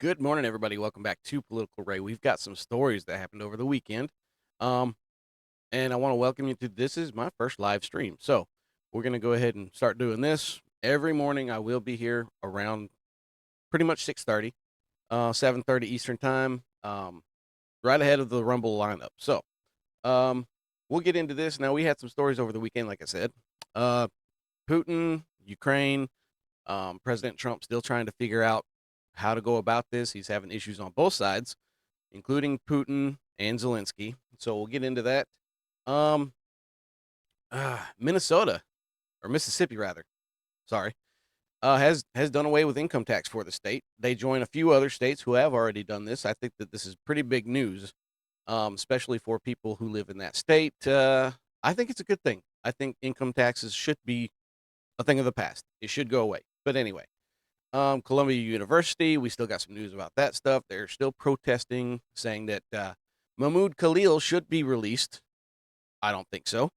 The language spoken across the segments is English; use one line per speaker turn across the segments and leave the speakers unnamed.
Good morning, everybody. Welcome back to Political Ray. We've got some stories that happened over the weekend. Um, and I want to welcome you to this is my first live stream. So we're gonna go ahead and start doing this. Every morning I will be here around pretty much 6:30, 7:30 Eastern time, right ahead of the Rumble lineup. So um we'll get into this. Now we had some stories over the weekend, like I said. Uh Putin, Ukraine, President Trump still trying to figure out how to go about this. He's having issues on both sides, including Putin and Zelensky. So we'll get into that. Um, Minnesota or Mississippi rather, sorry, has done away with income tax for the state. They join a few other states who have already done this. I think that this is pretty big news, especially for people who live in that state. I think it's a good thing. I think income taxes should be a thing of the past. It should go away. But anyway, Columbia University, we still got some news about that stuff. They're still protesting, saying that Mahmoud Khalil should be released. I don't think so.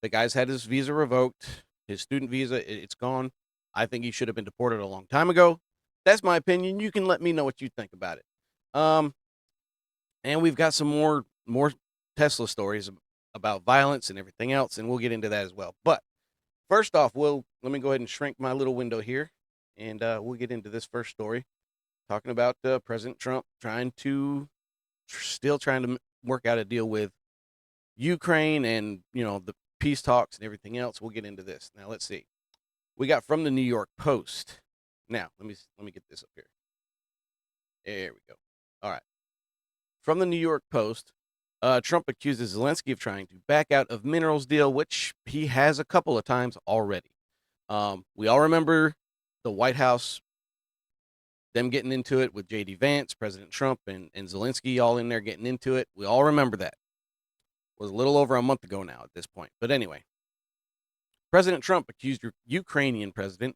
The guy's had his visa revoked, his student visa, it's gone. I think he should have been deported a long time ago. That's my opinion. You can let me know what you think about it. Um, and we've got some more Tesla stories about violence and everything else, and we'll get into that as well. But first off, let me go ahead and shrink my little window here, and we'll get into this first story, talking about President Trump still trying to work out a deal with Ukraine and the peace talks and everything else. We'll get into this. Now let's see. We got from the New York Post. Now let me get this up here. There we go. All right. From the New York Post, Trump accuses Zelensky of trying to back out of minerals deal, which he has a couple of times already. We all remember the White House, them getting into it with J.D. Vance, President Trump, and Zelensky all in there getting into it. We all remember that. It was a little over a month ago now at this point. But anyway, President Trump accused Ukrainian President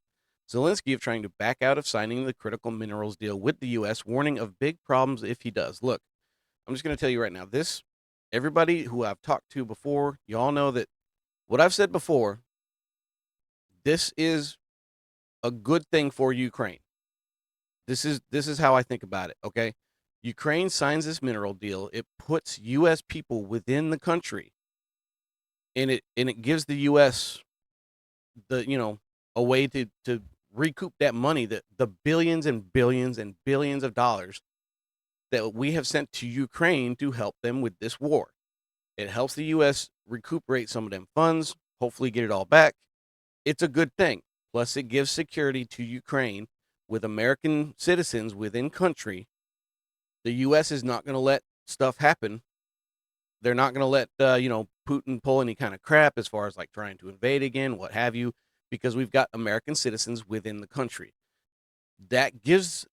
Zelensky of trying to back out of signing the critical minerals deal with the U.S., warning of big problems if he does. Look, I'm just going to tell you right now, everybody who I've talked to before, you all know that what I've said before, this is a good thing for Ukraine. This is how I think about it, okay? Ukraine signs this mineral deal. It puts U.S. people within the country, and it gives the U.S. a way to recoup that money, that the billions and billions and billions of dollars that we have sent to Ukraine to help them with this war. It helps the U.S. recuperate some of them funds, hopefully get it all back. It's a good thing. Plus, it gives security to Ukraine with American citizens within country. The U.S. is not going to let stuff happen. They're not going to let Putin pull any kind of crap as far as like trying to invade again, what have you, because we've got American citizens within the country. That gives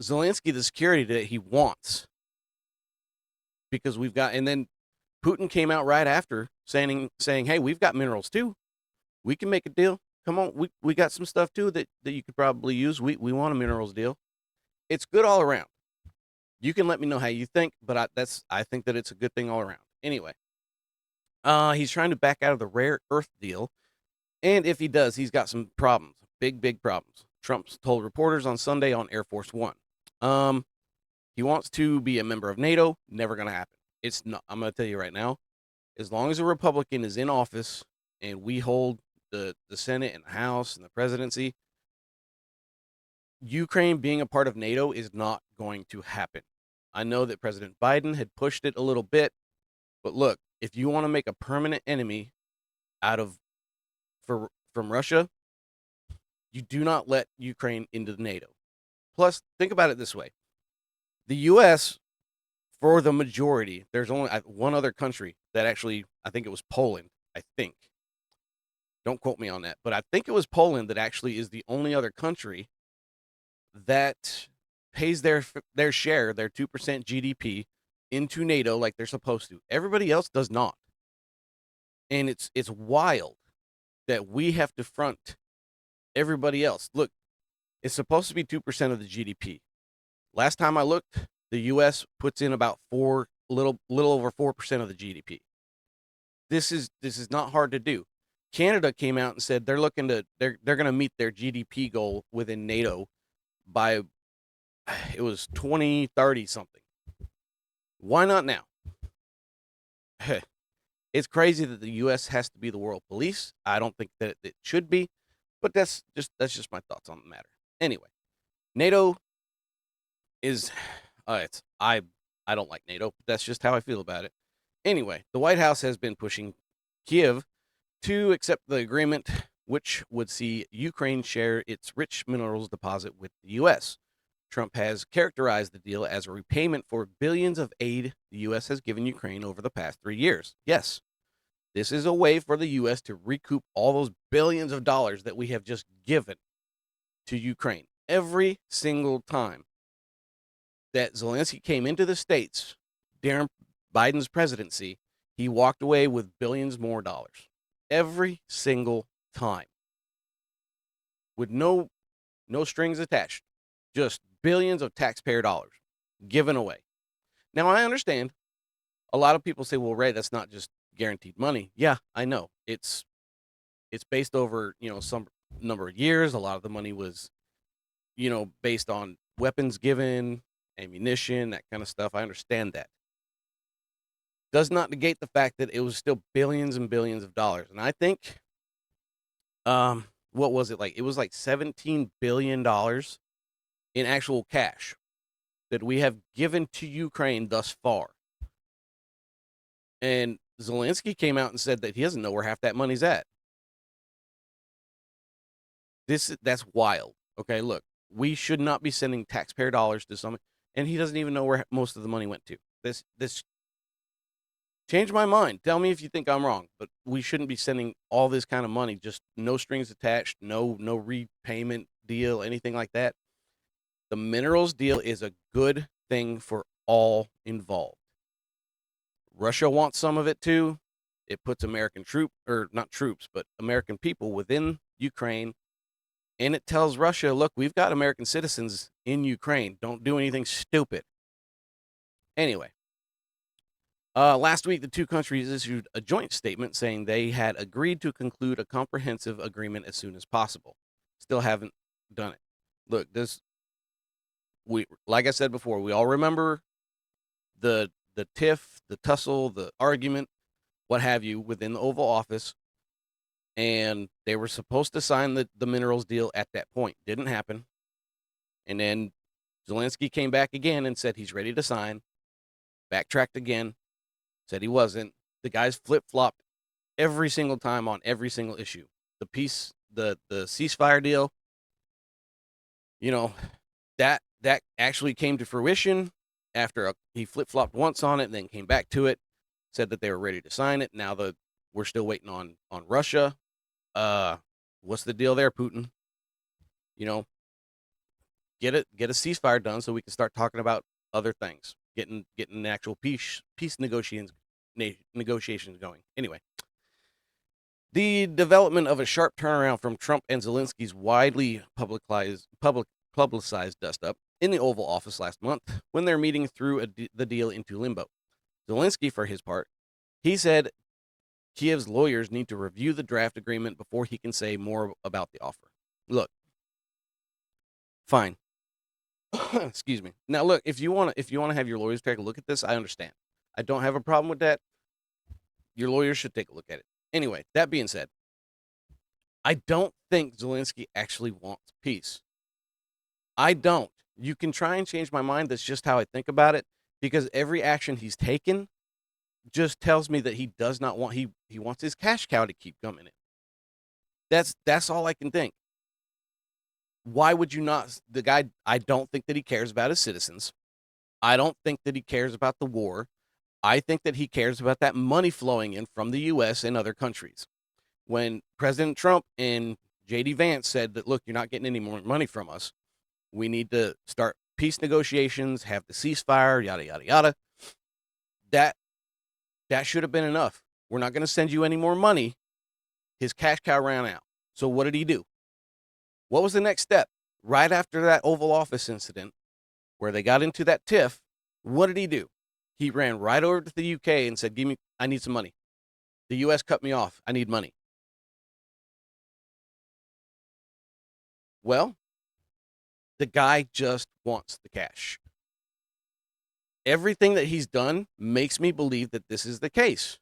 Zelensky the security that he wants, because we've got, and then Putin came out right after saying, "Hey, we've got minerals too. We can make a deal. Come on, we got some stuff too that you could probably use. We want a minerals deal. It's good all around. You can let me know how you think, but I think that it's a good thing all around. Anyway, he's trying to back out of the rare earth deal, and if he does, he's got some problems, big problems. Trump told reporters on Sunday on Air Force One. He wants to be a member of NATO. Never gonna happen. It's not. I'm gonna tell you right now. As long as a Republican is in office and we hold the Senate and the House and the presidency, Ukraine being a part of NATO is not going to happen. I know that President Biden had pushed it a little bit, but look, if you want to make a permanent enemy out of from Russia, you do not let Ukraine into NATO. Plus, think about it this way. The US, for the majority, there's only one other country that actually, I think it was Poland, I think. Don't quote me on that, but I think it was Poland that actually is the only other country that pays their share, their 2% GDP into NATO like they're supposed to. Everybody else does not. And it's wild that we have to front everybody else. Look, it's supposed to be 2% of the GDP. Last time I looked, the US puts in about little over 4% of the GDP. This is not hard to do. Canada came out and said they're going to meet their GDP goal within NATO by it was 2030 something. Why not now? It's crazy that the U.S. has to be the world police. I don't think that it should be, but that's just my thoughts on the matter. Anyway, NATO is it's I don't like NATO, but that's just how I feel about it. Anyway, the White House has been pushing Kiev to accept the agreement, which would see Ukraine share its rich minerals deposit with the U.S. Trump has characterized the deal as a repayment for billions of aid the U.S. has given Ukraine over the past 3 years. Yes, this is a way for the U.S. to recoup all those billions of dollars that we have just given to Ukraine. Every single time that Zelensky came into the States during Biden's presidency, he walked away with billions more dollars. Every single time. With no strings attached. Just billions of taxpayer dollars given away. Now I understand a lot of people say, well, Ray, that's not just guaranteed money. Yeah, I know. It's based over, some number of years. A lot of the money was, based on weapons given, ammunition, that kind of stuff. I understand that. Does not negate the fact that it was still billions and billions of dollars. And I think what was it like? It was like $17 billion in actual cash that we have given to Ukraine thus far. And Zelensky came out and said that he doesn't know where half that money's at. That's wild. Okay, look, we should not be sending taxpayer dollars to someone, and he doesn't even know where most of the money went to. This changed my mind. Tell me if you think I'm wrong, but we shouldn't be sending all this kind of money, just no strings attached, no repayment deal, anything like that. The minerals deal is a good thing for all involved. Russia wants some of it too. It puts American not troops, but American people within Ukraine. And it tells Russia, look, we've got American citizens in Ukraine. Don't do anything stupid. Anyway, last week, the two countries issued a joint statement saying they had agreed to conclude a comprehensive agreement as soon as possible. Still haven't done it. Look, like I said before, we all remember the tiff, the tussle, the argument, what have you, within the Oval Office. And they were supposed to sign the minerals deal at that point. Didn't happen. And then Zelensky came back again and said he's ready to sign. Backtracked again. Said he wasn't. The guys flip-flopped every single time on every single issue. The ceasefire deal, that actually came to fruition after he flip-flopped once on it and then came back to it, said that they were ready to sign it. Now we're still waiting on Russia. What's the deal there, Putin? Get a ceasefire done so we can start talking about other things, getting actual peace negotiations going. Anyway, the development of a sharp turnaround from Trump and Zelensky's widely publicized dust-up in the Oval Office last month when their meeting threw the deal into limbo. Zelensky, for his part, he said Kiev's lawyers need to review the draft agreement before he can say more about the offer. Look, fine. Excuse me. Now, look, if you want to have your lawyers take a look at this, I understand. I don't have a problem with that. Your lawyers should take a look at it. Anyway, that being said, I don't think Zelensky actually wants peace. I don't. You can try and change my mind. That's just how I think about it, because every action he's taken just tells me that he does not want, he wants his cash cow to keep coming in. That's all I can think. Why would you not? The guy, I don't think that he cares about his citizens. I don't think that he cares about the war. I think that he cares about that money flowing in from the U.S. and other countries. When President Trump and J.D. Vance said that, look, you're not getting any more money from us, we need to start peace negotiations, have the ceasefire, yada, yada, yada. That should have been enough. We're not going to send you any more money. His cash cow ran out. So what did he do? What was the next step? Right after that Oval Office incident where they got into that tiff, what did he do? He ran right over to the UK and said, I need some money. The US cut me off. I need money. Well, The guy just wants the cash. Everything that he's done makes me believe that this is the case.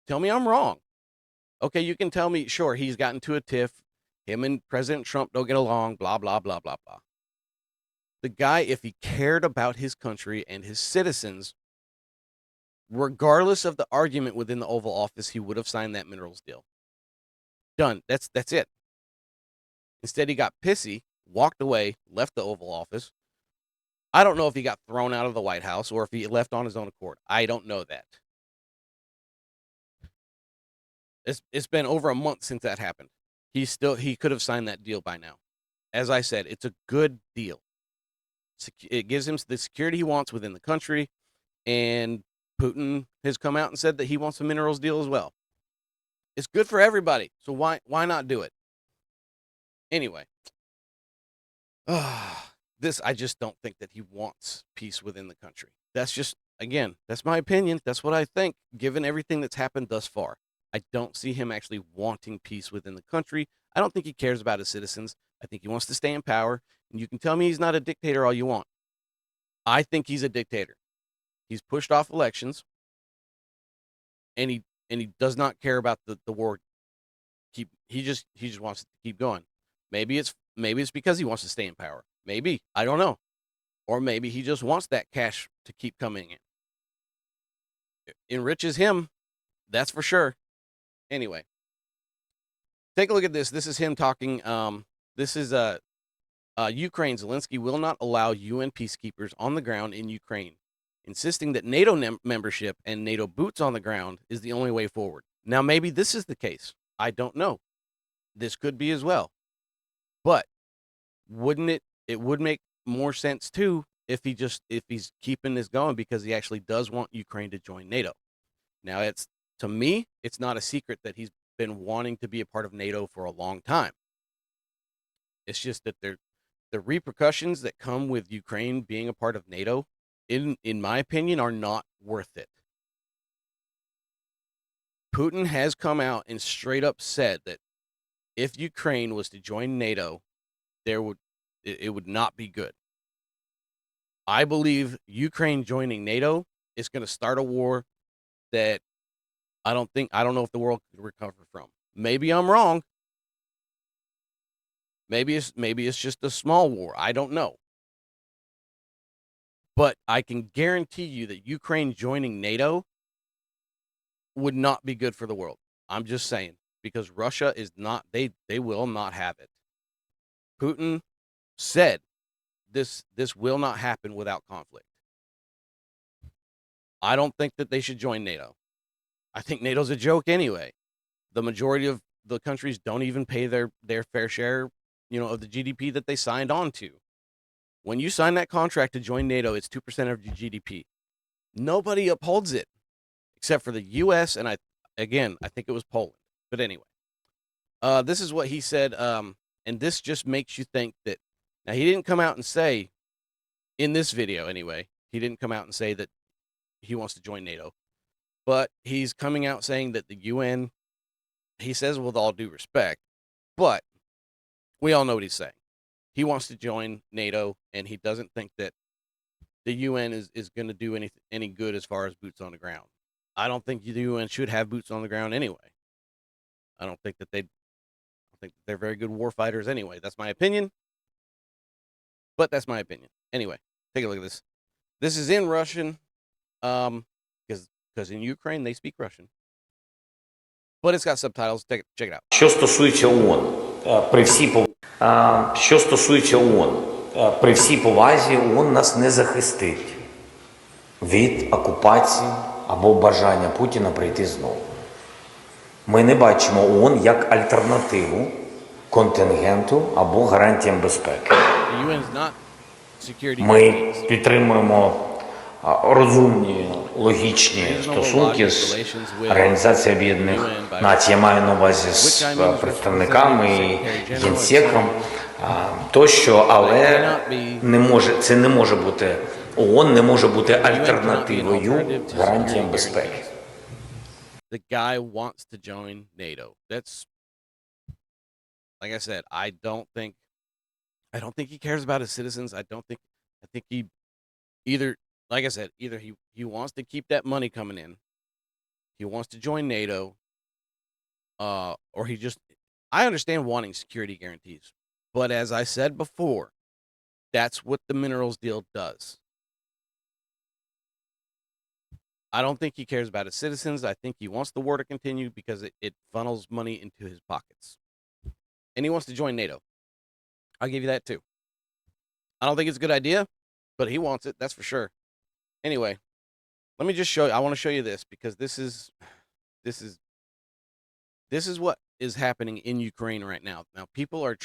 Tell me I'm wrong. Okay, you can tell me, sure, he's gotten to a tiff. Him and President Trump don't get along, blah, blah, blah, blah, blah. The guy, if he cared about his country and his citizens, regardless of the argument within the Oval Office, he would have signed that minerals deal. Done. That's it. Instead, he got pissy, walked away, left the Oval Office. I don't know if he got thrown out of the White House or if he left on his own accord. I don't know that. It's been over a month since that happened. He could have signed that deal by now. As I said, it's a good deal. It gives him the security he wants within the country, and Putin has come out and said that he wants a minerals deal as well. It's good for everybody, so why not do it? Anyway, I just don't think that he wants peace within the country. That's just, again, that's my opinion. That's what I think, given everything that's happened thus far. I don't see him actually wanting peace within the country. I don't think he cares about his citizens. I think he wants to stay in power. And you can tell me he's not a dictator all you want. I think he's a dictator. He's pushed off elections, and he does not care about the war. He just wants it to keep going. Maybe it's because he wants to stay in power. Maybe, I don't know. Or maybe he just wants that cash to keep coming in. It enriches him, that's for sure. Anyway, take a look at this. This is him talking. This is Ukraine. Zelensky will not allow UN peacekeepers on the ground in Ukraine, insisting that NATO membership and NATO boots on the ground is the only way forward. Now, maybe this is the case. I don't know. This could be as well. But wouldn't it would make more sense too if he's keeping this going because he actually does want Ukraine to join NATO. Now, to me, it's not a secret that he's been wanting to be a part of NATO for a long time. It's just that the repercussions that come with Ukraine being a part of NATO, in my opinion, are not worth it. Putin has come out and straight up said that if Ukraine was to join NATO, it would not be good. I believe Ukraine joining NATO is going to start a war that I don't know if the world could recover from. Maybe I'm wrong. Maybe it's just a small war. I don't know. But I can guarantee you that Ukraine joining NATO would not be good for the world. I'm just saying, because Russia is not, they will not have it. Putin said this will not happen without conflict. I don't think that they should join NATO. I think NATO's a joke anyway. The majority of the countries don't even pay their fair share, of the GDP that they signed on to. When you sign that contract to join NATO, it's 2% of your GDP. Nobody upholds it except for the US, and I think it was Poland. But anyway, this is what he said, and this just makes you think that, now he didn't come out and say, in this video anyway, he didn't come out and say that he wants to join NATO, but he's coming out saying that the UN, he says with all due respect, but we all know what he's saying. He wants to join NATO, and he doesn't think that the UN is going to do any good as far as boots on the ground. I don't think the UN should have boots on the ground anyway. I don't think that they're very good war fighters anyway. That's my opinion. But that's my opinion. Anyway, take a look at this. This is in Russian, because in Ukraine they speak Russian. But it's got subtitles. Check it out.
Що стосується ООН, при всій повазі, ООН нас не захистить від окупації або бажання Путіна прийти знову. Ми не бачимо ООН як альтернативу контингенту або гарантіям безпеки. Ми підтримуємо розумні, логічні стосунки з Організацією Об'єднаних Націй, я маю на увазі з представниками і Генсеком тощо, але це не може бути, ООН не може бути альтернативою гарантіям безпеки.
The guy wants to join NATO. like I said, I don't think he cares about his citizens. I think he either, like I said, either he wants to keep that money coming in, he wants to join NATO, or he just. I understand wanting security guarantees, but as I said before, that's what the minerals deal does. I don't think he cares about his citizens. I think he wants the war to continue because it funnels money into his pockets. And he wants to join NATO. I'll give you that too. I don't think it's a good idea, but he wants it. That's for sure. Anyway, let me just show you. I want to show you this because this is this is what is happening in Ukraine right now. Now, people are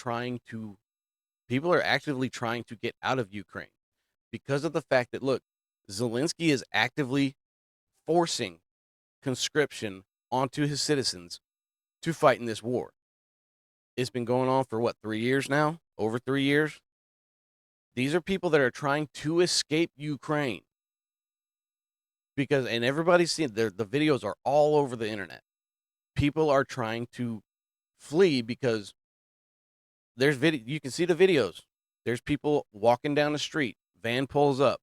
actively trying to get out of Ukraine because of the fact that look, Zelensky is actively forcing conscription onto his citizens to fight in this war. It's been going on for what, 3 years now? Over 3 years? These are people that are trying to escape Ukraine. Because and everybody's seen the videos are all over the internet. People are trying to flee because there's video you can see the videos. There's people walking down the street, van pulls up,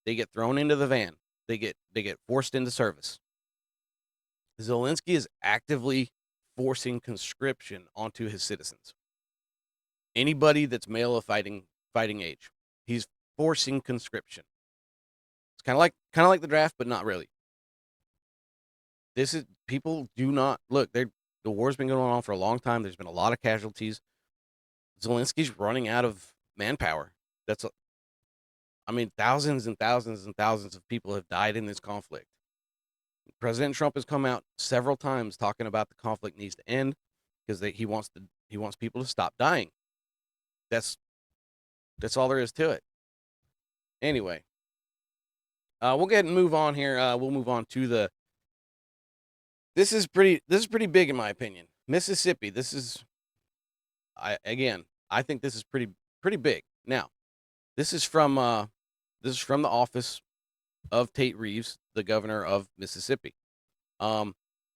they get thrown into the van, they get forced into service. Zelensky is actively forcing conscription onto his citizens. Anybody that's male of fighting age, he's forcing conscription. It's kind of like the draft, but not really. This is people do not look. The war's been going on for a long time. There's been a lot of casualties. Zelensky's running out of manpower. I mean, thousands and thousands and thousands of people have died in this conflict. President Trump has come out several times talking about the conflict needs to end because he wants people to stop dying. That's all there is to it. Anyway, we'll go ahead and move on here. We'll move on to the. This is pretty big in my opinion. Mississippi. I think this is pretty big. Now, this is from the office of Tate Reeves, the governor of Mississippi.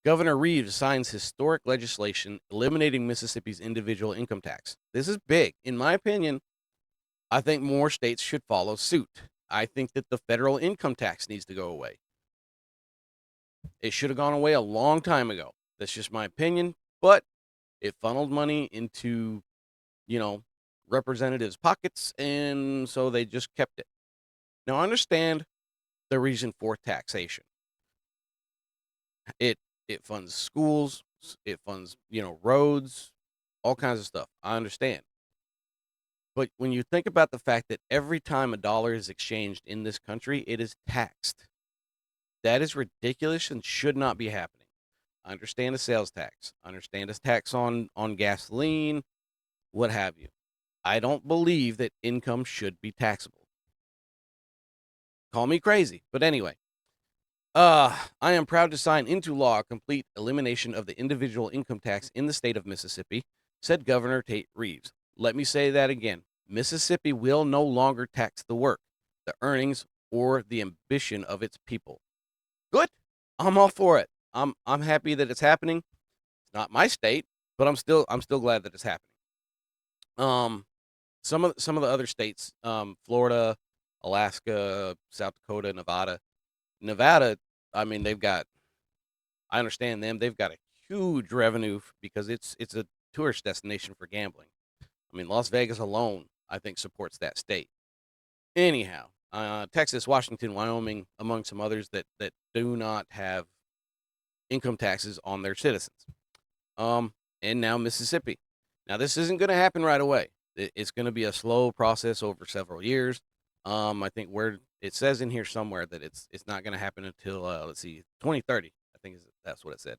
Governor Reeves signs historic legislation eliminating Mississippi's individual income tax. This is big. In my opinion, I think more states should follow suit. I think that the federal income tax needs to go away. It should have gone away a long time ago. That's just my opinion, but it funneled money into, representatives' pockets, and so they just kept it. Now, I understand the reason for taxation. It funds schools, it funds, roads, all kinds of stuff. I understand. But when you think about the fact that every time a dollar is exchanged in this country, it is taxed. That is ridiculous and should not be happening. I understand the sales tax. I understand the tax on gasoline, what have you. I don't believe that income should be taxable. Call me crazy, but anyway. I am proud to sign into law a complete elimination of the individual income tax in the state of Mississippi, said Governor Tate Reeves. Let me say that again. Mississippi will no longer tax the work, the earnings, or the ambition of its people. Good. I'm all for it. I'm happy that it's happening. It's not my state, but I'm still glad that it's happening. Some of the other states, Florida, Alaska, South Dakota, Nevada, I mean, I understand them. They've got a huge revenue because it's a tourist destination for gambling. I mean, Las Vegas alone, I think, supports that state. Anyhow, Texas, Washington, Wyoming, among some others that do not have income taxes on their citizens. And now Mississippi. Now, this isn't going to happen right away. It's going to be a slow process over several years. I think where it says in here somewhere that it's not going to happen until let's see, 2030. I think that's what it said.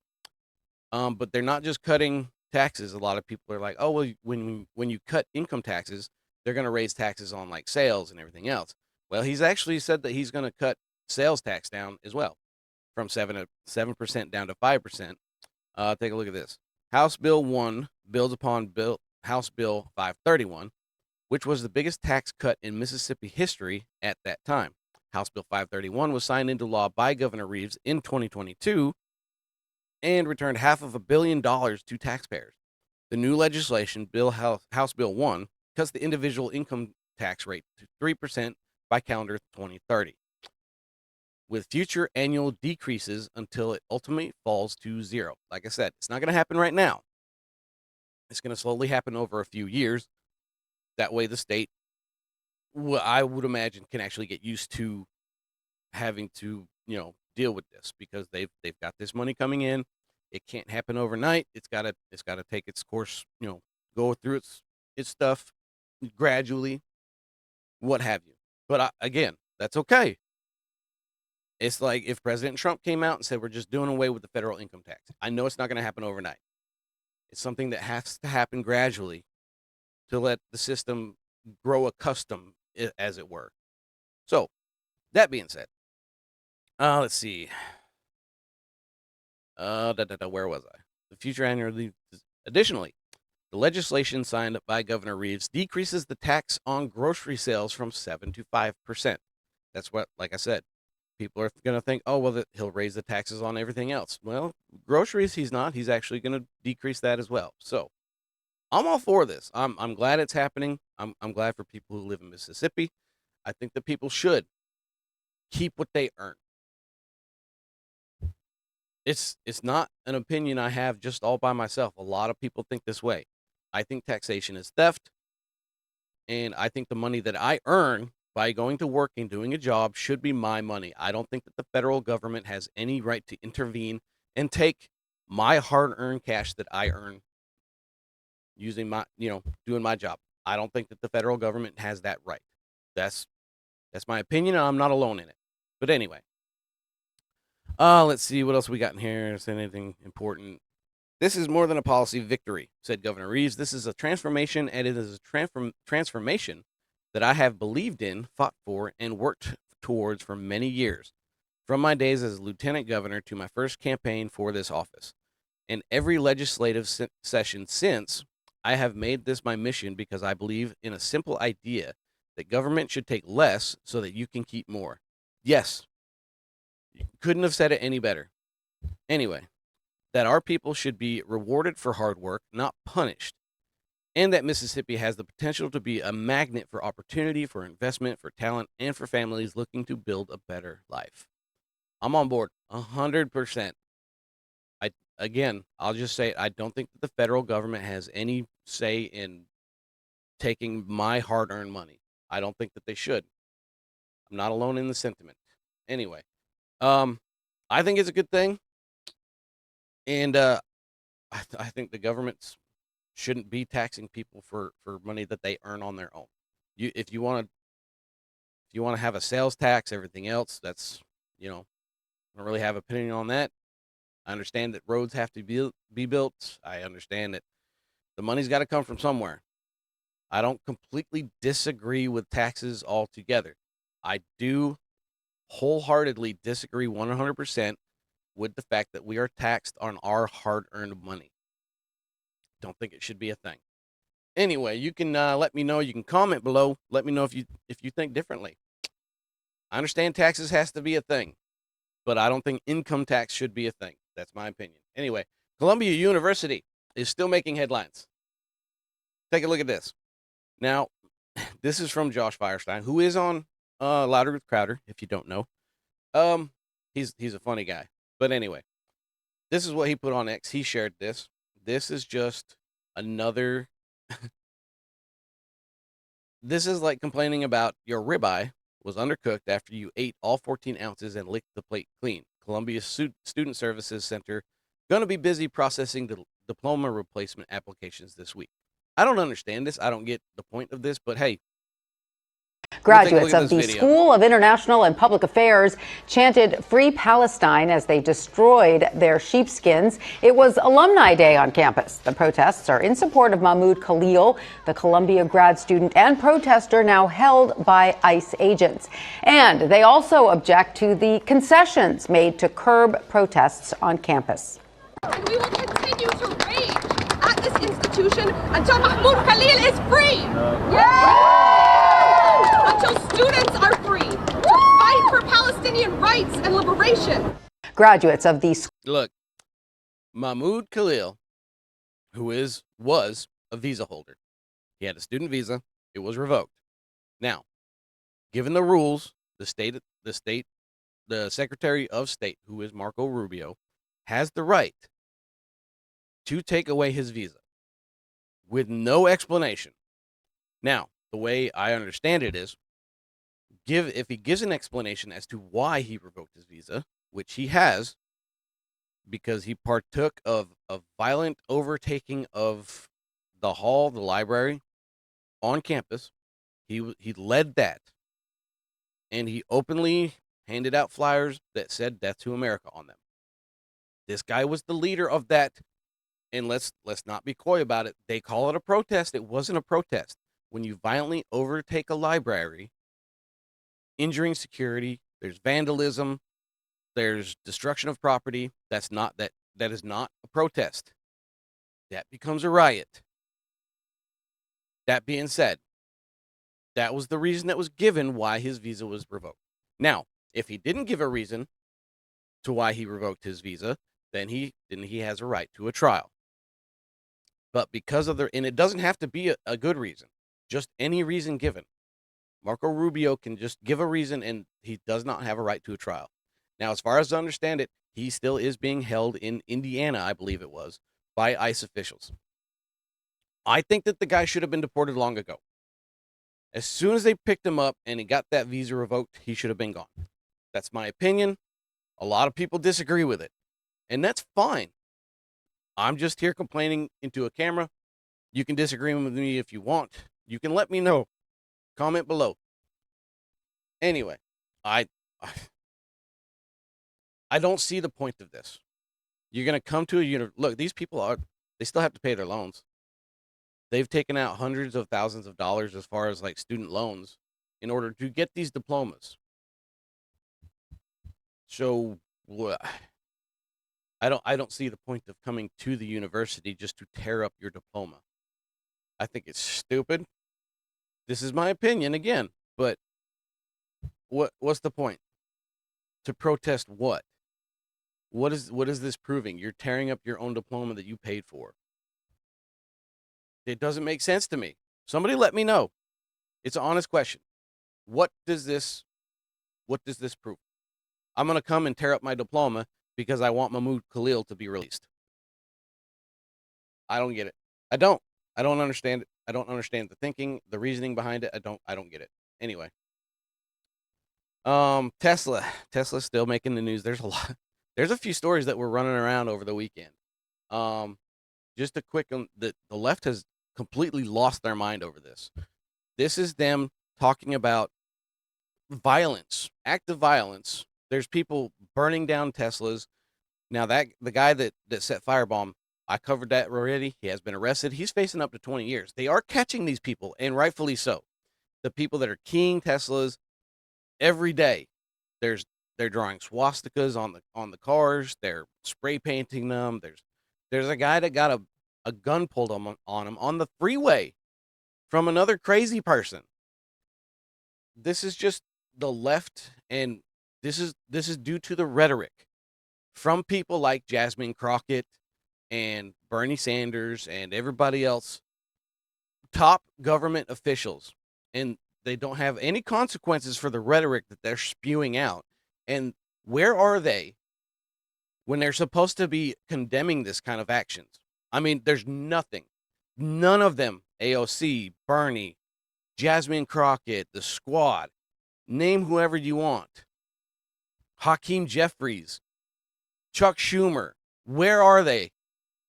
But they're not just cutting taxes. A lot of people are like, oh well, when you cut income taxes, they're going to raise taxes on like sales and everything else. Well, he's actually said that he's going to cut sales tax down as well, from 7% down to 5%. Take a look at this. House Bill 1 builds upon House Bill 531, which was the biggest tax cut in Mississippi history at that time. House Bill 531 was signed into law by Governor Reeves in 2022 and returned $500 million to taxpayers. The new legislation, House Bill 1, cuts the individual income tax rate to 3% by calendar 2030, with future annual decreases until it ultimately falls to zero. Like I said, it's not going to happen right now. It's going to slowly happen over a few years. That way the state, I would imagine, can actually get used to having to, deal with this, because they've got this money coming in. It can't happen overnight. It's got to take its course, go through its stuff gradually, what have you. But again, that's okay. It's like if President Trump came out and said, we're just doing away with the federal income tax. I know it's not going to happen overnight. It's something that has to happen gradually to let the system grow accustomed, as it were. So, that being said, let's see. Where was I? The future annual. Additionally, the legislation signed by Governor Reeves decreases the tax on grocery sales from 7 to 5%. That's what, like I said, people are going to think, oh, well, he'll raise the taxes on everything else. Well, groceries, he's not. He's actually going to decrease that as well. So I'm all for this. I'm glad it's happening. I'm glad for people who live in Mississippi. I think that people should keep what they earn. It's not an opinion I have just all by myself. A lot of people think this way. I think taxation is theft, and I think the money that I earn by going to work and doing a job should be my money. I don't think that the federal government has any right to intervene and take my hard-earned cash that I earn using my, doing my job. I don't think that the federal government has that right. That's my opinion, and I'm not alone in it. But anyway, let's see what else we got in here. Is there anything important? This is more than a policy victory, said Governor Reeves. This is a transformation, and it is a transformation that I have believed in, fought for, and worked towards for many years, from my days as lieutenant governor to my first campaign for this office. And every legislative session since, I have made this my mission because I believe in a simple idea that government should take less so that you can keep more. Yes, you couldn't have said it any better. Anyway, that our people should be rewarded for hard work, not punished, and that Mississippi has the potential to be a magnet for opportunity, for investment, for talent, and for families looking to build a better life. I'm on board 100%. I'll just say it, I don't think that the federal government has any say in taking my hard-earned money. I don't think that they should. I'm not alone in the sentiment. Anyway, I think it's a good thing, and I think the government shouldn't be taxing people for money that they earn on their own. If you want to have a sales tax, everything else, that's, I don't really have an opinion on that. I understand that roads have to be built. I understand that the money's got to come from somewhere. I don't completely disagree with taxes altogether. I do wholeheartedly disagree 100% with the fact that we are taxed on our hard-earned money. Don't think it should be a thing. Anyway, you can let me know. You can comment below. Let me know if you think differently. I understand taxes has to be a thing, but I don't think income tax should be a thing. That's my opinion. Anyway, Columbia University is still making headlines. Take a look at this. Now, this is from Josh Firestein, who is on Louder with Crowder, if you don't know. He's a funny guy. But anyway, this is what he put on X. He shared this. This is just another... This is like complaining about your ribeye was undercooked after you ate all 14 ounces and licked the plate clean. Columbia Student Services Center going to be busy processing the diploma replacement applications this week. I don't understand this. I don't get the point of this, but hey.
Graduates of the School of International and Public Affairs chanted Free Palestine as they destroyed their sheepskins. It was Alumni Day on campus. The protests are in support of Mahmoud Khalil, the Columbia grad student and protester now held by ICE agents. And they also object to the concessions made to curb protests on campus.
And we will continue to rage at this institution until Mahmoud Khalil is free. Until students are free to fight for Palestinian rights and liberation.
Graduates of the
Look, Mahmoud Khalil, who was a visa holder. He had a student visa. It was revoked. Now, given the rules, the Secretary of State, who is Marco Rubio, has the right to take away his visa with no explanation. Now, the way I understand it is, if he gives an explanation as to why he revoked his visa, which he has, because he partook of a violent overtaking of the hall, the library on campus. He led that, and he openly handed out flyers that said "Death to America" on them. This guy was the leader of that, and let's not be coy about it. They call it a protest. It wasn't a protest. When you violently overtake a library, injuring security, there's vandalism, there's destruction of property. That is not a protest. That becomes a riot. That being said, that was the reason that was given why his visa was revoked. Now, if he didn't give a reason to why he revoked his visa, then he has a right to a trial. But because of and it doesn't have to be a good reason, just any reason given. Marco Rubio can just give a reason, and he does not have a right to a trial. Now, as far as I understand it, he still is being held in Indiana, I believe it was, by ICE officials. I think that the guy should have been deported long ago. As soon as they picked him up and he got that visa revoked, he should have been gone. That's my opinion. A lot of people disagree with it, and that's fine. I'm just here complaining into a camera. You can disagree with me if you want. You can let me know. Comment below. Anyway, I don't see the point of this. You're going to come to a look, these people they still have to pay their loans. They've taken out hundreds of thousands of dollars as far as like student loans in order to get these diplomas. So I don't see the point of coming to the university just to tear up your diploma. I think it's stupid. This is my opinion again, but what's the point? To protest what? What is this proving? You're tearing up your own diploma that you paid for. It doesn't make sense to me. Somebody let me know. It's an honest question. What does this prove? I'm going to come and tear up my diploma because I want Mahmoud Khalil to be released. I don't get it. I don't understand it. I don't understand the thinking, the reasoning behind it. I don't get it. Anyway. Tesla's still making the news. There's a few stories that were running around over the weekend. Just a quick one, the left has completely lost their mind over this. This is them talking about violence, active violence. There's people burning down Teslas. Now the guy that set firebomb, I covered that already. He has been arrested. He's facing up to 20 years. They are catching these people, and rightfully so. The people that are keying Teslas every day, they're drawing swastikas on the cars. They're spray painting them. There's a guy that got a gun pulled on him on the freeway from another crazy person. This is just the left, and this is due to the rhetoric from people like Jasmine Crockett and Bernie Sanders and everybody else, top government officials, and they don't have any consequences for the rhetoric that they're spewing out. And where are they when they're supposed to be condemning this kind of actions? I mean, there's nothing. None of them, AOC, Bernie, Jasmine Crockett, the squad, name whoever you want, Hakeem Jeffries, Chuck Schumer, where are they?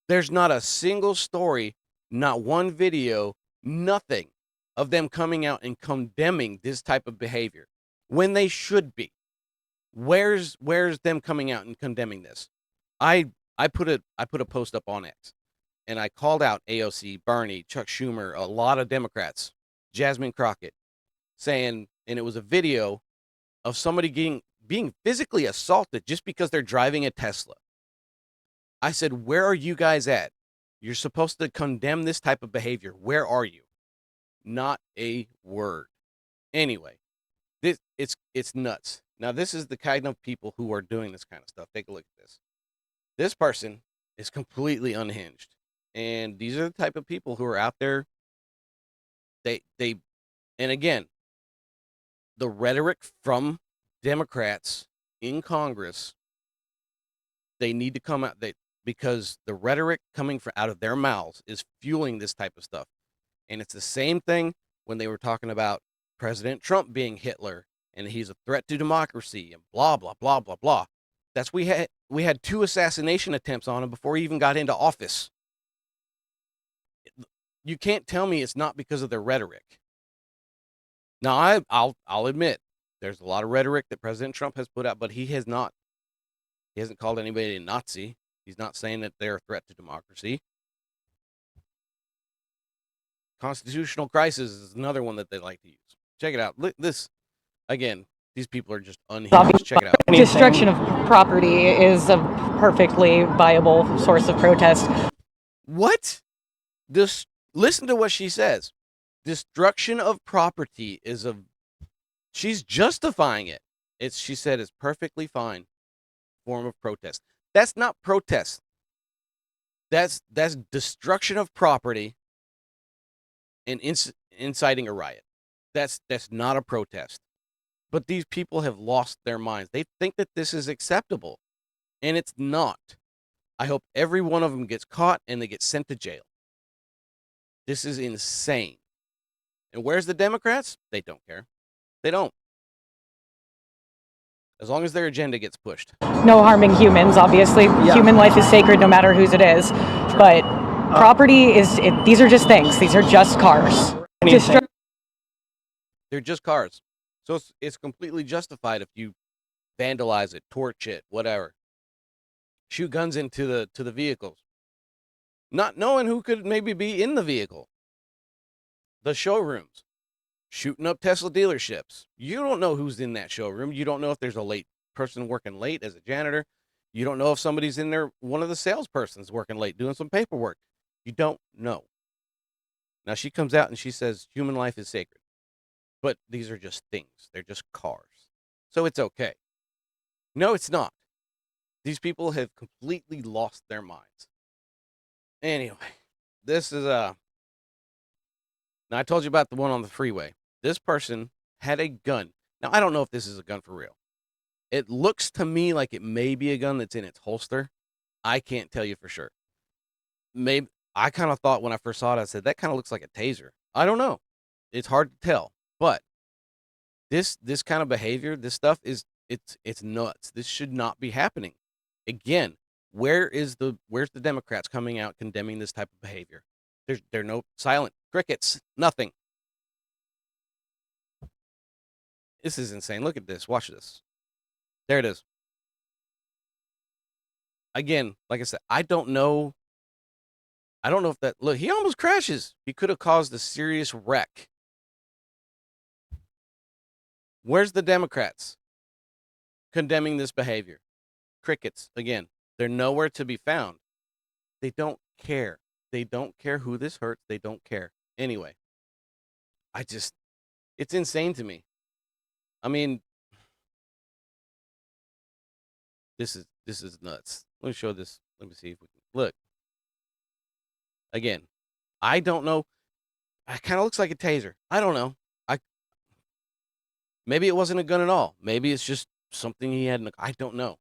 There's not a single story, not one video, nothing of them coming out and condemning this type of behavior when they should be. Where's them coming out and condemning this? I put a post up on X, and I called out AOC, Bernie, Chuck Schumer, a lot of Democrats, Jasmine Crockett, saying, and it was a video of somebody being physically assaulted just because they're driving a Tesla. I said, where are you guys at? You're supposed to condemn this type of behavior. Where are you? Not a word. Anyway, it's nuts. Now, this is the kind of people who are doing this kind of stuff. Take a look at this. This person is completely unhinged, And these are the type of people who are out there. And again, the rhetoric from Democrats in Congress, they need to come out because the rhetoric coming out of their mouths is fueling this type of stuff. And it's the same thing when they were talking about President Trump being Hitler and he's a threat to democracy and blah, blah, blah, blah, blah. That's we had 2 assassination attempts on him before he even got into office. You can't tell me it's not because of their rhetoric. Now, I'll admit there's a lot of rhetoric that President Trump has put out, but he hasn't called anybody a Nazi. He's not saying that they're a threat to democracy. Constitutional crisis is another one that they like to use. Check it out. This, again, these people are just unhinged. Check it out.
Destruction of property is a perfectly viable source of protest.
What? Listen to what she says. Destruction of property is she's justifying it. She said it's perfectly fine form of protest. That's not protest. That's destruction of property and inciting a riot. That's not a protest. But these people have lost their minds. They think that this is acceptable, and it's not. I hope every one of them gets caught and they get sent to jail. This is insane. And where's the Democrats? They don't care. They don't. As long as their agenda gets pushed.
No harming humans, obviously. Yeah. Human life is sacred no matter whose it is. Sure. But property these are just things. These are just cars.
They're just cars. So it's completely justified if you vandalize it, torch it, whatever. Shoot guns into the vehicles. Not knowing who could maybe be in the vehicle. The showrooms. Shooting up Tesla dealerships. You don't know who's in that showroom. You don't know if there's a late person working late as a janitor. You don't know if somebody's in there, one of the salespersons working late doing some paperwork. You don't know. Now she comes out and she says human life is sacred. But these are just things. They're just cars. So it's okay. No, it's not. These people have completely lost their minds. Anyway, this is now I told you about the one on the freeway. This person had a gun. Now, I don't know if this is a gun for real. It looks to me like it may be a gun that's in its holster. I can't tell you for sure. Maybe I kind of thought when I first saw it, I said, that kind of looks like a taser. I don't know. It's hard to tell. But this kind of behavior, this stuff it's nuts. This should not be happening. Again, where's the Democrats coming out condemning this type of behavior? They're no silent crickets, nothing. This is insane. Look at this. Watch this. There it is. Again, like I said, I don't know if that, look, he almost crashes. He could have caused a serious wreck. Where's the Democrats condemning this behavior? Crickets. Again, they're nowhere to be found. They don't care. They don't care who this hurts. They don't care. Anyway, it's insane to me. I mean, this is nuts. Let me show this. Let me see if we can look. Again, I don't know. It kind of looks like a taser. I don't know. Maybe it wasn't a gun at all. Maybe it's just something he had. I don't know.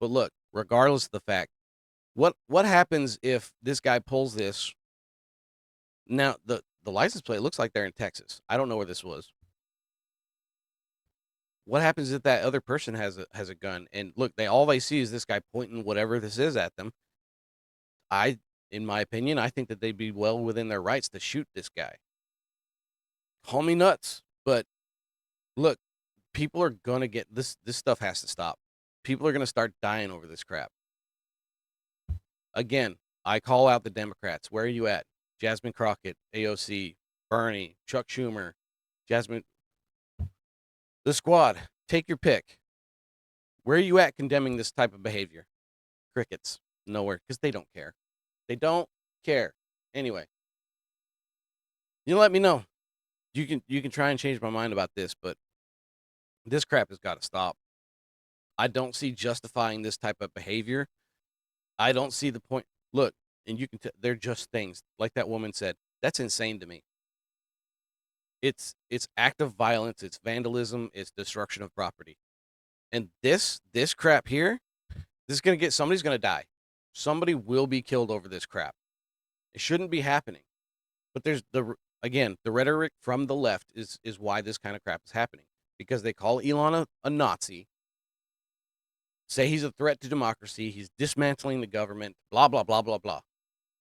But look, regardless of the fact, what happens if this guy pulls this? Now the license plate looks like they're in Texas. I don't know where this was. What happens if that other person has a gun? And look, all they see is this guy pointing whatever this is at them. In my opinion, I think that they'd be well within their rights to shoot this guy. Call me nuts, but look, people are gonna get this. This stuff has to stop. People are gonna start dying over this crap. Again, I call out the Democrats. Where are you at? Jasmine Crockett, AOC, Bernie, Chuck Schumer, Jasmine, the squad. Take your pick. Where are you at condemning this type of behavior? Crickets. Nowhere, because they don't care. They don't care. Anyway, you let me know. You can try and change my mind about this, but this crap has got to stop. I don't see justifying this type of behavior. I don't see the point. Look, and you can they're just things. Like that woman said, that's insane to me. It's active violence, it's vandalism, it's destruction of property. And this crap here, this is going to get, somebody's going to die. Somebody will be killed over this crap. It shouldn't be happening. But there's the rhetoric from the left is why this kind of crap is happening, because they call Elon a Nazi, say he's a threat to democracy, he's dismantling the government, blah blah blah blah blah.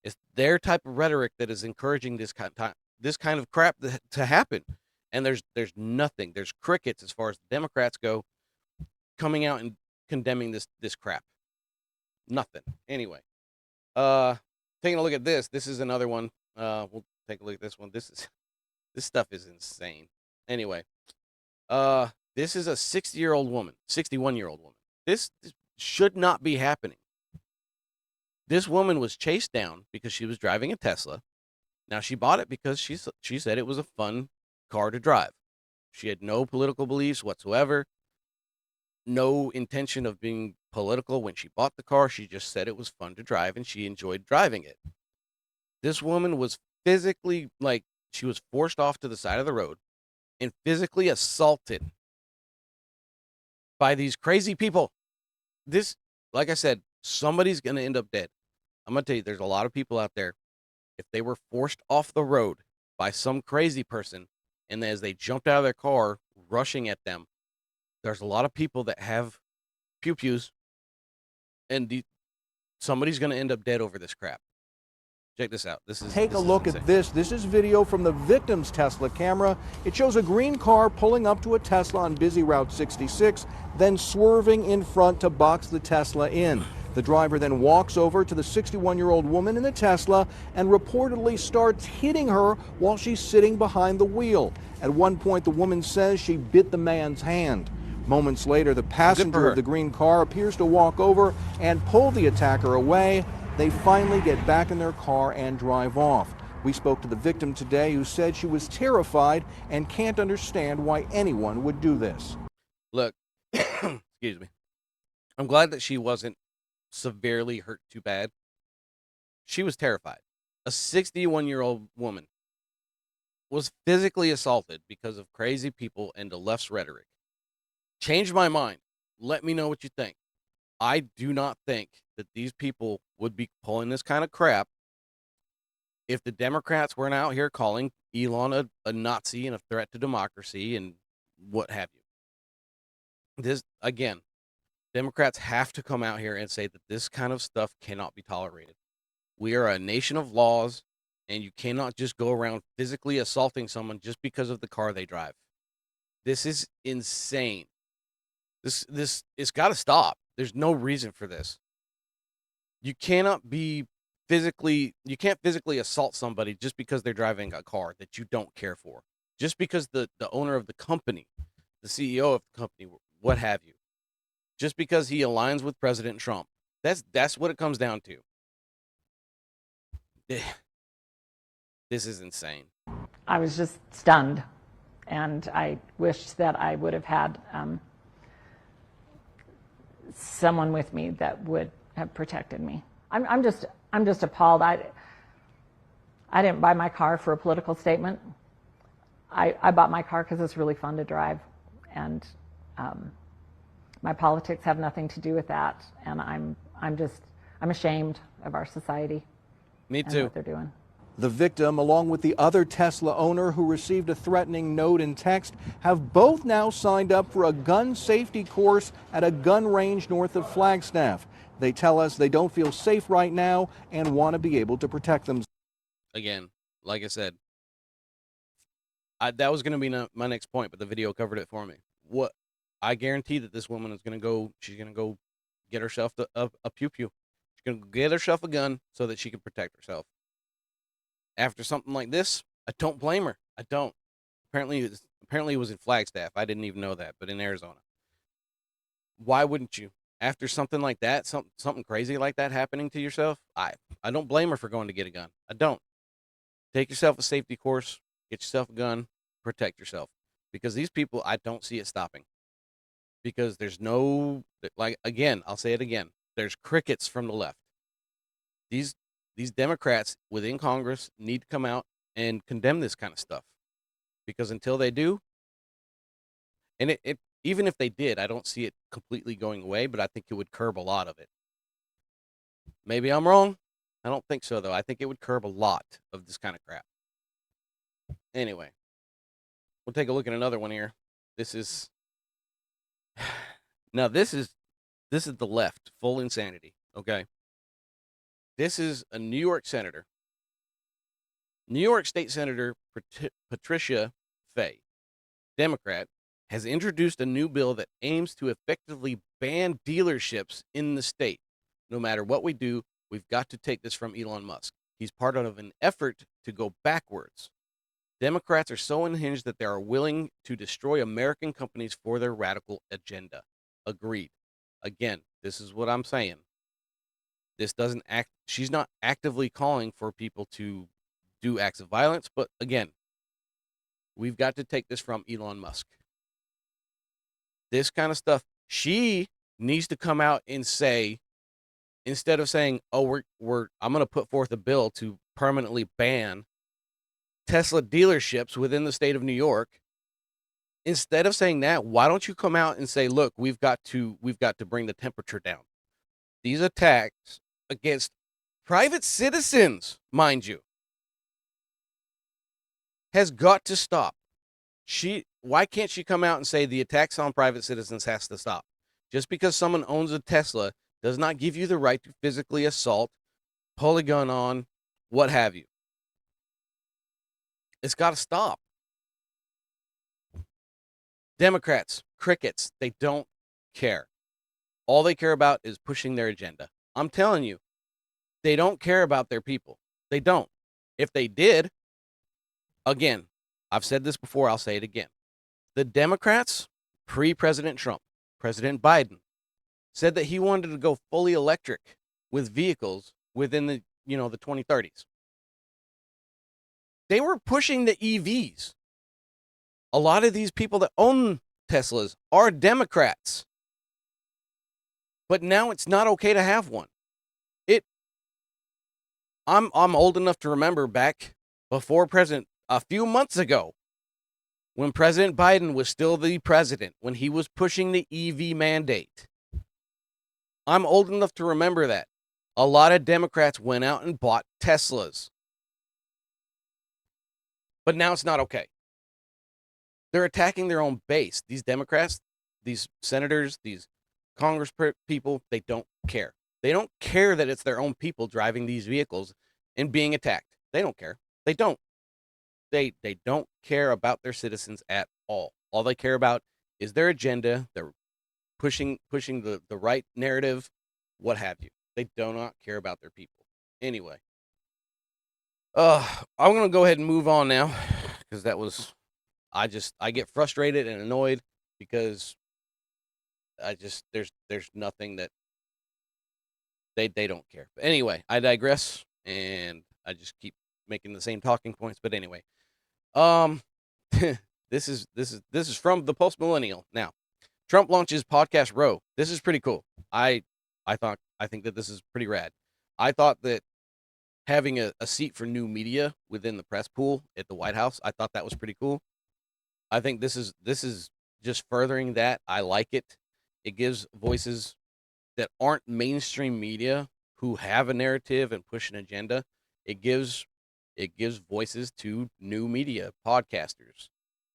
It's their type of rhetoric that is encouraging this kind of crap to happen. And there's nothing, there's crickets as far as the Democrats go coming out and condemning this crap. Nothing. Anyway, taking a look at this is another one. We'll take a look at this one. This stuff is insane. Anyway, this is a 61-year-old woman. This should not be happening. This woman was chased down because she was driving a Tesla. Now, she bought it because she said it was a fun car to drive. She had no political beliefs whatsoever, no intention of being political when she bought the car. She just said it was fun to drive and she enjoyed driving it. This woman was physically, like, she was forced off to the side of the road and physically assaulted by these crazy people. This, like I said, somebody's going to end up dead. I'm going to tell you, there's a lot of people out there, if they were forced off the road by some crazy person, and as they jumped out of their car, rushing at them, there's a lot of people that have pew-pews, and somebody's going to end up dead over this crap. Check this out.
Take a look at this. This is video from the victim's Tesla camera. It shows a green car pulling up to a Tesla on busy Route 66, then swerving in front to box the Tesla in. The driver then walks over to the 61-year-old woman in the Tesla and reportedly starts hitting her while she's sitting behind the wheel. At one point, the woman says she bit the man's hand. Moments later, the passenger of the green car appears to walk over and pull the attacker away. They finally get back in their car and drive off. We spoke to the victim today, who said she was terrified and can't understand why anyone would do this.
Look, excuse me. I'm glad that she wasn't severely hurt too bad. She was terrified. A 61-year-old woman was physically assaulted because of crazy people and the left's rhetoric. Change my mind. Let me know what you think. I do not think that these people would be pulling this kind of crap if the Democrats weren't out here calling Elon a Nazi and a threat to democracy and what have you. This, again, Democrats have to come out here and say that this kind of stuff cannot be tolerated. We are a nation of laws, and you cannot just go around physically assaulting someone just because of the car they drive. This is insane. This it's got to stop. There's no reason for this. You can't physically assault somebody just because they're driving a car that you don't care for. Just because the owner of the company, the CEO of the company, what have you. Just because he aligns with President Trump. That's what it comes down to. This is insane.
I was just stunned, and I wished that I would have had someone with me that would have protected me. I'm just appalled. I didn't buy my car for a political statement. I bought my car because it's really fun to drive, and my politics have nothing to do with that. And I'm ashamed of our society.
Me too.
And what they're doing.
The victim, along with the other Tesla owner who received a threatening note and text, have both now signed up for a gun safety course at a gun range north of Flagstaff. They tell us they don't feel safe right now and want to be able to protect themselves.
Again, like I said, that was going to be my next point, but the video covered it for me. What I guarantee that this woman is going to go. She's going to go get herself a pew-pew. She's going to get herself a gun so that she can protect herself. After something like this, I don't blame her. I don't. Apparently it was in Flagstaff. I didn't even know that, but in Arizona. Why wouldn't you? After something like that, something crazy like that happening to yourself, I don't blame her for going to get a gun. I don't. Take yourself a safety course, get yourself a gun, protect yourself. Because these people, I don't see it stopping. Because there's no, like, again, I'll say it again. There's crickets from the left. These these Democrats within Congress need to come out and condemn this kind of stuff, because until they do, and it even if they did, I don't see it completely going away, but I think it would curb a lot of it. Maybe I'm wrong. I don't think so, though. I think it would curb a lot of this kind of crap. Anyway, we'll take a look at another one here. This is now this is the left, full insanity. Okay, this is a New York senator, New York State Senator Patricia Fay, Democrat, has introduced a new bill that aims to effectively ban dealerships in the state. No matter what we do, we've got to take this from Elon Musk. He's part of an effort to go backwards. Democrats are so unhinged that they are willing to destroy American companies for their radical agenda. Agreed. Again, this is what I'm saying. This doesn't act, she's not actively calling for people to do acts of violence, but again, we've got to take this from Elon Musk. This kind of stuff, she needs to come out and say, instead of saying, "Oh, I'm going to put forth a bill to permanently ban Tesla dealerships within the state of New York," instead of saying that, why don't you come out and say, "Look, we've got to bring the temperature down. These attacks against private citizens, mind you, has got to stop." Why can't she come out and say the attacks on private citizens has to stop? Just because someone owns a Tesla does not give you the right to physically assault, pull a gun on, what have you. It's got to stop. Democrats, crickets, they don't care. All they care about is pushing their agenda. I'm telling you, they don't care about their people. They don't. If they did, again, I've said this before, I'll say it again. The Democrats, pre-President Trump, President Biden, said that he wanted to go fully electric with vehicles within the 2030s. They were pushing the EVs. A lot of these people that own Teslas are Democrats. But now it's not okay to have one. I'm old enough to remember back before a few months ago, when President Biden was still the president, when he was pushing the EV mandate. I'm old enough to remember that. A lot of Democrats went out and bought Teslas. But now it's not okay. They're attacking their own base. These Democrats, these senators, these Congress people, they don't care. They don't care that it's their own people driving these vehicles and being attacked. They don't care. They don't. They don't care about their citizens at all. All they care about is their agenda. They're pushing the right narrative, what have you. They do not care about their people. Anyway, I'm gonna go ahead and move on now, because that was, I get frustrated and annoyed because there's nothing that they don't care. But anyway, I digress, and I just keep making the same talking points. But anyway, this is from the Post Millennial. Now, Trump launches podcast Row. This is pretty cool. I think that this is pretty rad. I thought that having a seat for new media within the press pool at the White House, I thought that was pretty cool. I think this is just furthering that. I like it. It gives voices that aren't mainstream media who have a narrative and push an agenda. It gives voices to new media podcasters,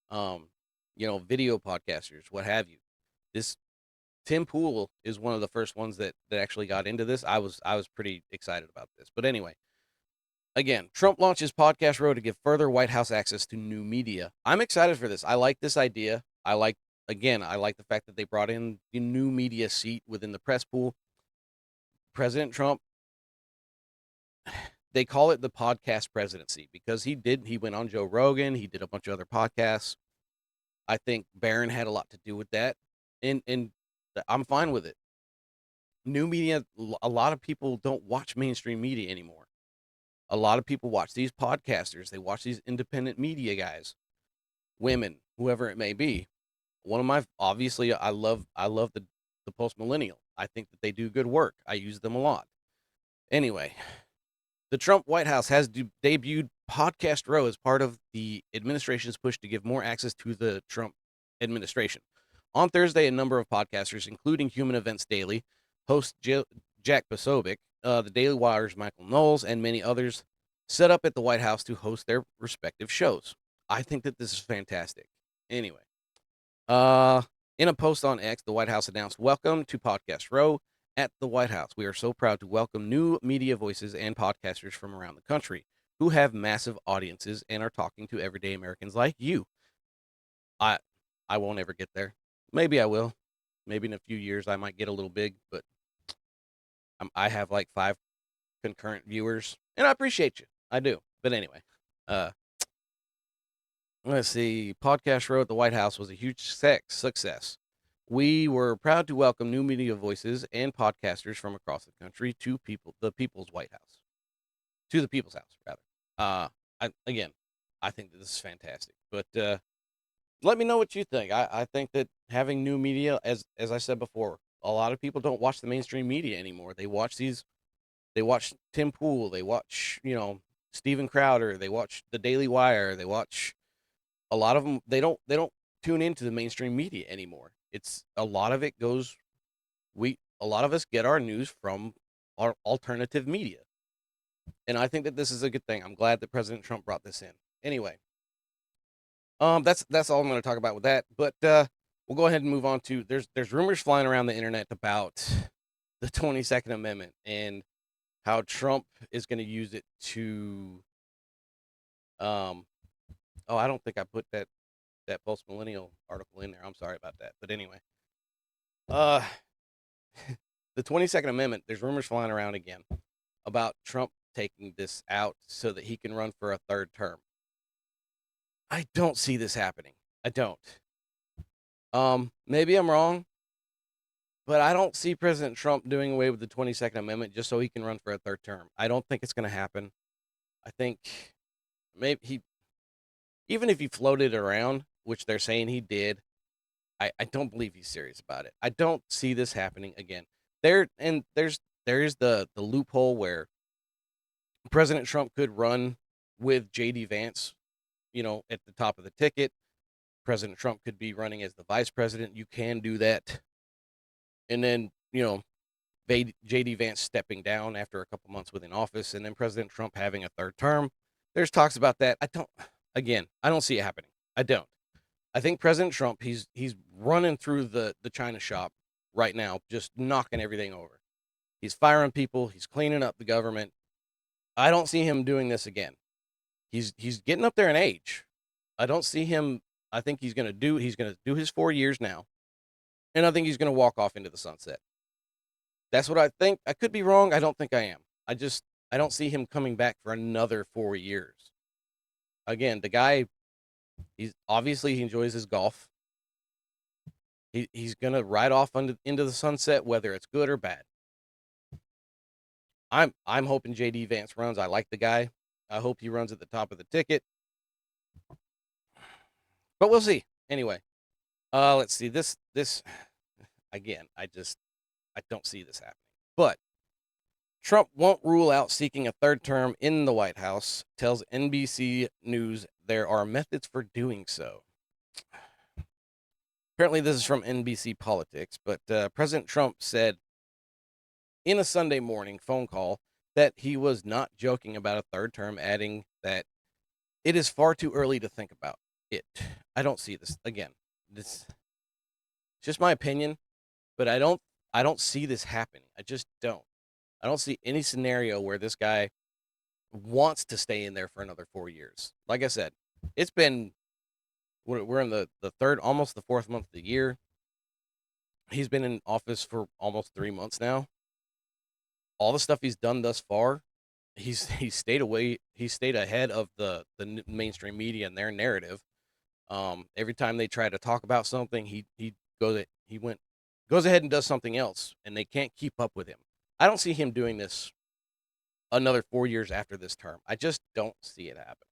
video podcasters, what have you. This Tim Pool is one of the first ones that actually got into this. I was pretty excited about this. But anyway, again, Trump launches Podcast Row to give further White House access to new media. I'm excited for this. I like this idea. I like the fact that they brought in the new media seat within the press pool. President Trump, they call it the podcast presidency because he went on Joe Rogan. He did a bunch of other podcasts. I think Barron had a lot to do with that. And I'm fine with it. New media, a lot of people don't watch mainstream media anymore. A lot of people watch these podcasters. They watch these independent media guys, women, whoever it may be. Obviously, I love the Post Millennial. I think that they do good work. I use them a lot. Anyway, The Trump White House has debuted Podcast Row as part of the administration's push to give more access to the Trump administration. On Thursday, a number of podcasters, including Human Events Daily, host Jack Posobiec, the Daily Wire's Michael Knowles, and many others, set up at the White House to host their respective shows. I think that this is fantastic. Anyway, in a post on X, the White House announced, "Welcome to Podcast Row at the White House. We are so proud to welcome new media voices and podcasters from around the country who have massive audiences and are talking to everyday Americans like you." I won't ever get there. Maybe I will. Maybe in a few years I might get a little big, but I have like 5 concurrent viewers, and I appreciate you. I do. But anyway, let's see. Podcast Row at the White House was a huge success. We were proud to welcome new media voices and podcasters from across the country to the People's White House. To the People's House, rather. I think that this is fantastic. But let me know what you think. I think that having new media, as I said before, a lot of people don't watch the mainstream media anymore. They watch Tim Pool, they watch, Steven Crowder, they watch the Daily Wire, they watch a lot of them. They don't tune into the mainstream media anymore. It's a lot of it goes a lot of us get our news from our alternative media. And I think that this is a good thing. I'm glad that President Trump brought this in. Anyway, that's all I'm going to talk about with that. But we'll go ahead and move on to there's rumors flying around the internet about the 22nd Amendment and how Trump is going to use it to I don't think I put that post millennial article in there. I'm sorry about that. But anyway, the 22nd Amendment, there's rumors flying around again about Trump taking this out so that he can run for a 3rd term. I don't see this happening. I don't. Maybe I'm wrong, but I don't see President Trump doing away with the 22nd Amendment just so he can run for a 3rd term. I don't think it's going to happen. I think maybe even if he floated around, which they're saying he did, I don't believe he's serious about it. I don't see this happening again. There is the loophole where President Trump could run with J.D. Vance, at the top of the ticket. President Trump could be running as the vice president. You can do that. And then, J.D. Vance stepping down after a couple months within office, and then President Trump having a 3rd term. There's talks about that. I don't see it happening. I don't. I think President Trump, he's running through the China shop right now, just knocking everything over. He's firing people. He's cleaning up the government. I don't see him doing this again. He's getting up there in age. I don't see him. I think he's going to do his 4 years now, and I think he's going to walk off into the sunset. That's what I think. I could be wrong. I don't think I am. I don't see him coming back for another 4 years. Again, the guy, he enjoys his golf. He's gonna ride off into the sunset, whether it's good or bad. I'm hoping J.D. Vance runs. I like the guy. I hope he runs at the top of the ticket. But we'll see. Anyway, let's see. This again, I don't see this happening. But Trump won't rule out seeking a 3rd term in the White House, tells NBC News there are methods for doing so. Apparently, this is from NBC Politics, but President Trump said in a Sunday morning phone call that he was not joking about a 3rd term, adding that it is far too early to think about it. I don't see this. Again, this is just my opinion, but I don't see this happening. I just don't. I don't see any scenario where this guy wants to stay in there for another 4 years. Like I said, we're in the 3rd, almost the 4th month of the year. He's been in office for almost 3 months now. All the stuff he's done thus far, he's stayed ahead of the mainstream media and their narrative. Every time they try to talk about something, he goes ahead and does something else, and they can't keep up with him. I don't see him doing this another 4 years after this term. I just don't see it happening.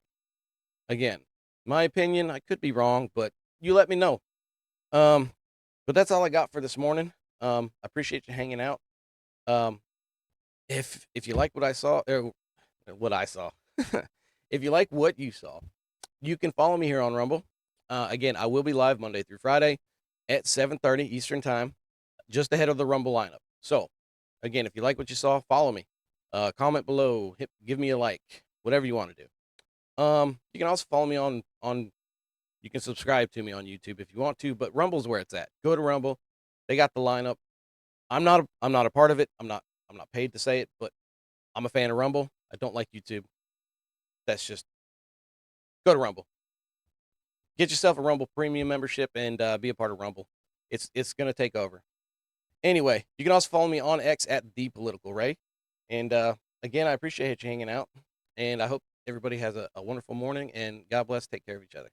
Again, my opinion, I could be wrong, but you let me know. But that's all I got for this morning. I appreciate you hanging out. If you like what I saw, what I saw. If you like what you saw, you can follow me here on Rumble. Again, I will be live Monday through Friday at 7:30 Eastern Time, just ahead of the Rumble lineup. So, again, if you like what you saw, follow me. Comment below, give me a like, whatever you want to do. You can also follow me on you can subscribe to me on YouTube if you want to, but Rumble's where it's at. Go to Rumble. They got the lineup. I'm not a part of it. I'm not paid to say it, but I'm a fan of Rumble. I don't like YouTube. That's just go to Rumble. Get yourself a Rumble premium membership and be a part of Rumble. It's gonna take over. Anyway, you can also follow me on X at The Political Ray. And again, I appreciate you hanging out. And I hope everybody has a wonderful morning. And God bless. Take care of each other.